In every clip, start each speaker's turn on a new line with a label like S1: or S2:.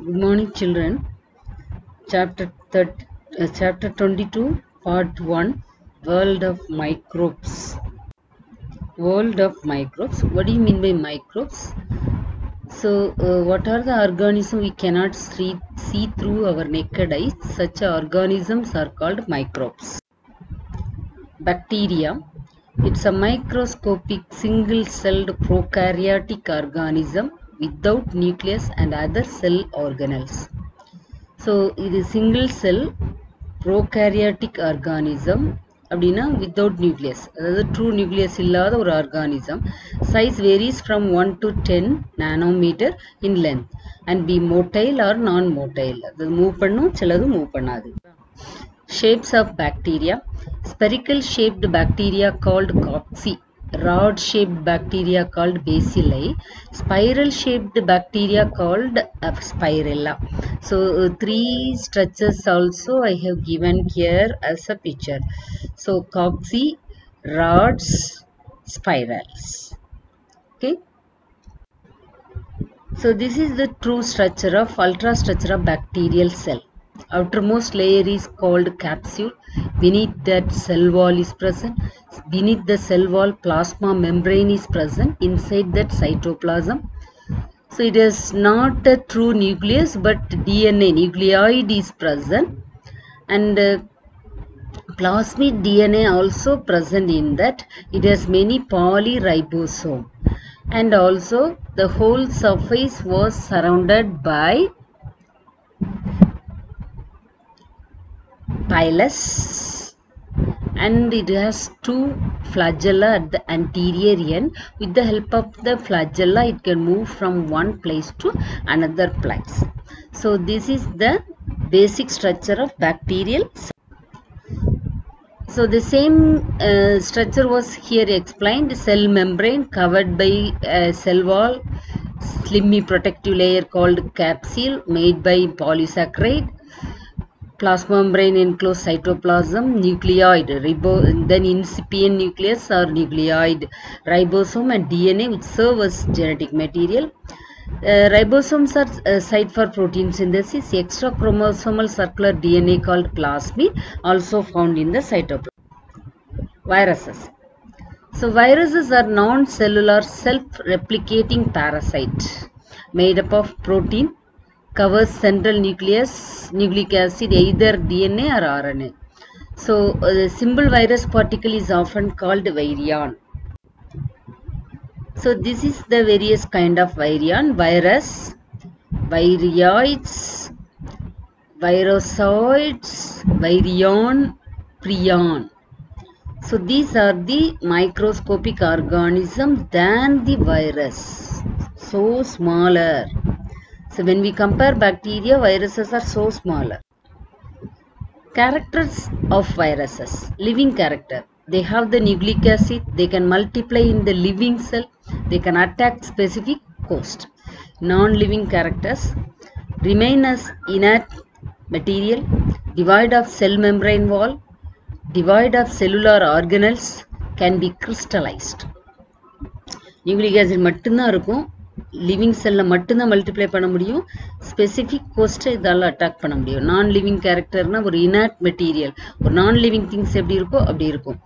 S1: Good morning, children. Chapter 22, Part 1, World of Microbes. World of microbes. What do you mean by microbes? So, what are the organisms we cannot see through our naked eyes? Such organisms are called microbes. Bacteria. It's a microscopic single-celled prokaryotic organism without nucleus and other cell organelles. So, it is single cell prokaryotic organism without nucleus. That is true nucleus illada or organism. Size varies from 1 to 10 nanometer in length and be motile or non-motile. That move pannum, chelladu move pannadu. Shapes of bacteria. Spherical shaped bacteria called cocci. Rod shaped bacteria called bacilli. Spiral shaped bacteria called spirella. So three structures also I have given here as a picture. So cocci, rods, spirals. Okay. So this is the true structure of ultrastructure of bacterial cell. Outermost layer is called capsule. Beneath that cell wall is present. Beneath the cell wall plasma membrane is present. Inside that cytoplasm. So it is not a true nucleus but DNA nucleoid is present and plasmid DNA also present in that. It has many polyribosome and also the whole surface was surrounded by pilus and it has two flagella at the anterior end. With the help of the flagella it can move from one place to another place. So this is the basic structure of bacterial cell. So the same structure was here explained. Cell membrane covered by cell wall, slimy protective layer called capsule made by polysaccharide, plasma membrane enclosed cytoplasm, nucleoid, then incipient nucleus or nucleoid, ribosome and DNA which serve as genetic material. Ribosomes are site for protein synthesis. Extra chromosomal circular DNA called plasmid also found in the cytoplasm. Viruses. So viruses are non-cellular self-replicating parasite made up of protein, covers central nucleic acid, either DNA or RNA. So the simple virus particle is often called virion. So this is the various kind of virion: virus, virioids, virusoids, virion, prion. So these are the microscopic organisms than the virus, so smaller. So when we compare bacteria, viruses are so smaller. Characters of viruses. Living character. They have the nucleic acid. They can multiply in the living cell. They can attack specific host. Non-living characters remain as inert material, devoid of cell membrane wall, devoid of cellular organelles, can be crystallized. Nucleic acid மட்டும்தான் இருக்கும். Living செல்ல மட்டும்தான் multiply பண்ண முடியும். Specific கோஸ்ட்டை இதால் attack பண்ண முடியும். நான் லிவிங் கேரக்டர்னா ஒரு இனர்ட் மெட்டீரியல். ஒரு நான் லிவிங் திங்ஸ் எப்படி இருக்கோ அப்படி இருக்கும்.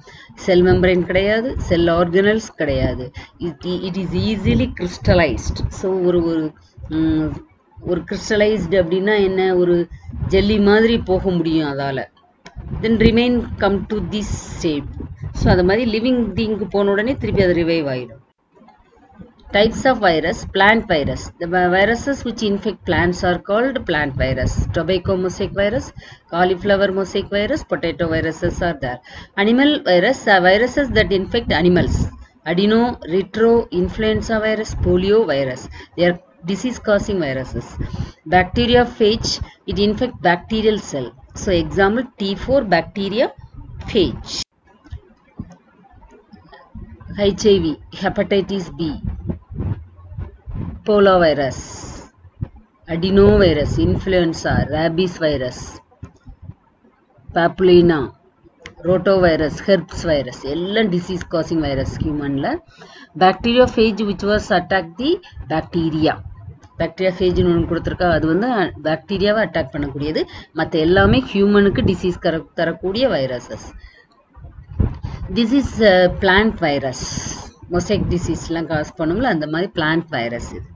S1: செல் மெம்பரைன் கிடையாது, செல் ஆர்கனல்ஸ் கிடையாது. It is easily crystallized. So ஒரு கிறிஸ்டலைஸ்டு அப்படின்னா என்ன, ஒரு ஜெல்லி மாதிரி போக முடியும் அதால். Then remain come to this shape. So அது மாதிரி லிவிங் திங்க்கு போன உடனே திருப்பி அது ரிவைவ் ஆகிடும். Types of virus. Plant virus. The viruses which infect plants are called plant virus. Tobacco mosaic virus, cauliflower mosaic virus, potato viruses are there. Animal virus are viruses that infect animals. Adeno, retro, influenza virus, polio virus. They are disease causing viruses. Bacteriophage. It infects bacterial cell. So example T4 bacteriophage. HIV, hepatitis B. Polovirus, adenovirus, influenza, rabies virus, papilloma, rotavirus, herpes virus, all disease causing virus human la. Bacteriophage which was attack the bacteria. பாக்டீரியாஃபேஜ்னு ஒன்று கொடுத்துருக்கா, அது வந்து பாக்டீரியாவை attack பண்ணக்கூடியது. மற்ற எல்லாமே ஹியூமனுக்கு disease தரக்கூடிய viruses. This is plant virus. Mosaic டிசீஸ்லாம் காஸ் பண்ணும்ல, அந்த மாதிரி பிளான்ட் வைரஸ் இது.